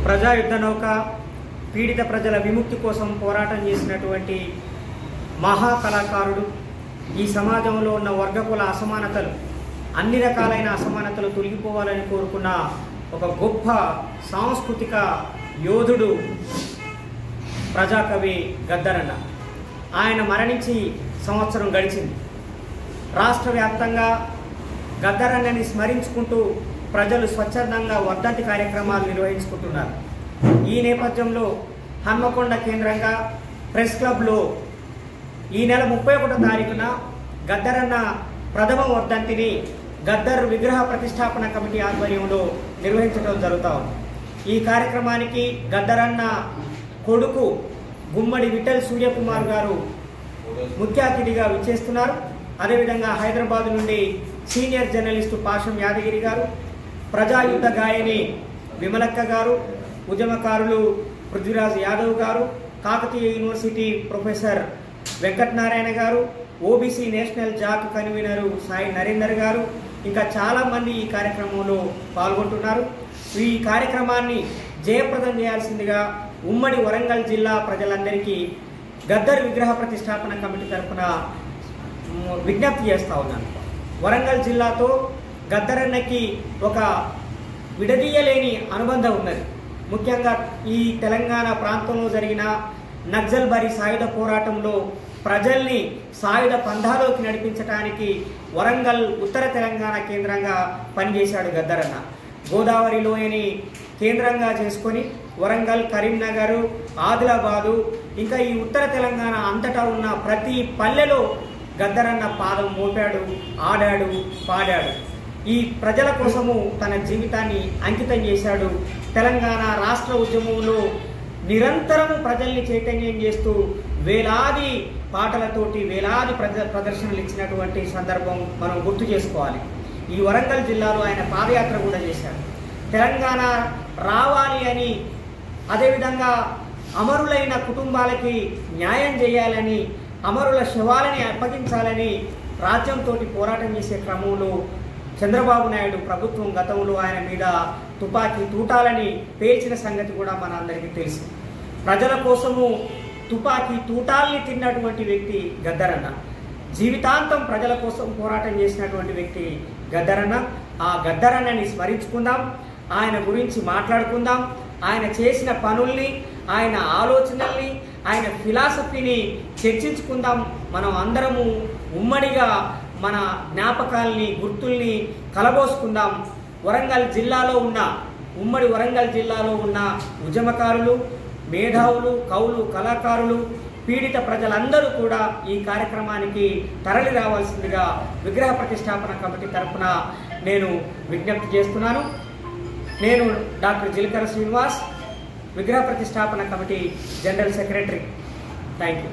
ప్రజాయుద్ధ నౌక పీడిత ప్రజల విముక్తి కోసం పోరాటం చేసినటువంటి మహా కళాకారుడు. ఈ సమాజంలో ఉన్న వర్గకుల అసమానతలు, అన్ని రకాలైన అసమానతలు తొలగిపోవాలని కోరుకున్న ఒక గొప్ప సాంస్కృతిక యోధుడు ప్రజాకవి గద్దరన్న. ఆయన మరణించి సంవత్సరం గడిచింది. రాష్ట్ర వ్యాప్తంగా గద్దరన్నని స్మరించుకుంటూ ప్రజలు స్వచ్ఛందంగా వర్ధంతి కార్యక్రమాలు నిర్వహించుకుంటున్నారు. ఈ నేపథ్యంలో హన్మకొండ కేంద్రంగా ప్రెస్ క్లబ్లో ఈ నెల 31వ తారీఖున గద్దరన్న ప్రథమ వర్ధంతిని గద్దర్ విగ్రహ ప్రతిష్టాపన కమిటీ ఆధ్వర్యంలో నిర్వహించడం జరుగుతూ ఉంది. ఈ కార్యక్రమానికి గద్దరన్న కొడుకు గుమ్మడి విఠల్ సూర్యకుమార్ గారు ముఖ్య అతిథిగా విచ్చేస్తున్నారు. అదేవిధంగా హైదరాబాద్ నుండి సీనియర్ జర్నలిస్టు పాషం యాదగిరి గారు, ప్రజాయుద్ధ గాయని విమలక్క గారు, ఉద్యమకారులు పృథ్వీరాజ్ యాదవ్ గారు, కాకతీయ యూనివర్సిటీ ప్రొఫెసర్ వెంకటనారాయణ గారు, OBC national Jack convener Sai Narender గారు, ఇంకా చాలామంది ఈ కార్యక్రమంలో పాల్గొంటున్నారు. ఈ కార్యక్రమాన్ని జయప్రదం చేయాల్సిందిగా ఉమ్మడి వరంగల్ జిల్లా ప్రజలందరికీ గద్దర్ విగ్రహ ప్రతిష్టాపన కమిటీ తరఫున విజ్ఞప్తి చేస్తూ ఉన్నాను. వరంగల్ జిల్లాతో గద్దరన్నకి ఒక విడదీయలేని అనుబంధం ఉన్నది. ముఖ్యంగా ఈ తెలంగాణ ప్రాంతంలో జరిగిన నక్సల్బరీ సాయుధ పోరాటంలో ప్రజల్ని సాయుధ పంధాలోకి నడిపించడానికి వరంగల్ ఉత్తర తెలంగాణ కేంద్రంగా పనిచేశాడు గద్దరన్న. గోదావరి లోయని కేంద్రంగా చేసుకొని వరంగల్, కరీంనగర్, ఆదిలాబాదు, ఇంకా ఈ ఉత్తర తెలంగాణ అంతటా ఉన్న ప్రతి పల్లెలో గద్దరన్న పాదం మోపాడు, ఆడాడు, పాడాడు. ఈ ప్రజల కోసము తన జీవితాన్ని అంకితం చేశాడు. తెలంగాణ రాష్ట్ర ఉద్యమంలో నిరంతరము ప్రజల్ని చైతన్యం చేస్తూ వేలాది పాటలతోటి వేలాది ప్రదర్శనలు ఇచ్చినటువంటి సందర్భం మనం గుర్తు చేసుకోవాలి. ఈ వరంగల్ జిల్లాలో ఆయన పాదయాత్ర కూడా చేశాడు. తెలంగాణ రావాలి అని, అదేవిధంగా అమరులైన కుటుంబాలకి న్యాయం చేయాలని, అమరుల శవాలని అప్పగించాలని రాజ్యంతో పోరాటం చేసే క్రమంలో చంద్రబాబు నాయుడు ప్రభుత్వం గతంలో ఆయన మీద తుపాకీ తూటాలని పేల్చిన సంగతి కూడా మన అందరికీ తెలుసు. ప్రజల కోసము తుపాకీ తూటాల్ని తిన్నటువంటి వ్యక్తి గద్దరన్న. జీవితాంతం ప్రజల కోసం పోరాటం చేసినటువంటి వ్యక్తి గద్దరన్న. ఆ గద్దరన్నని స్మరించుకుందాం, ఆయన గురించి మాట్లాడుకుందాం, ఆయన చేసిన పనుల్ని, ఆయన ఆలోచనల్ని, ఆయన ఫిలాసఫీని చర్చించుకుందాం. మనం అందరము ఉమ్మడిగా మన జ్ఞాపకాల్ని, గుర్తుల్ని కలబోసుకుందాం. వరంగల్ జిల్లాలో ఉన్న, ఉమ్మడి వరంగల్ జిల్లాలో ఉన్న ఉద్యమకారులు, మేధావులు, కవులు, కళాకారులు, పీడిత ప్రజలందరూ కూడా ఈ కార్యక్రమానికి తరలి రావాల్సిందిగా విగ్రహ ప్రతిష్టాపన కమిటీ తరఫున నేను విజ్ఞప్తి చేస్తున్నాను. నేను డాక్టర్ జిలకర శ్రీనివాస్, విగ్రహ ప్రతిష్టాపన committee general secretary. Thank you.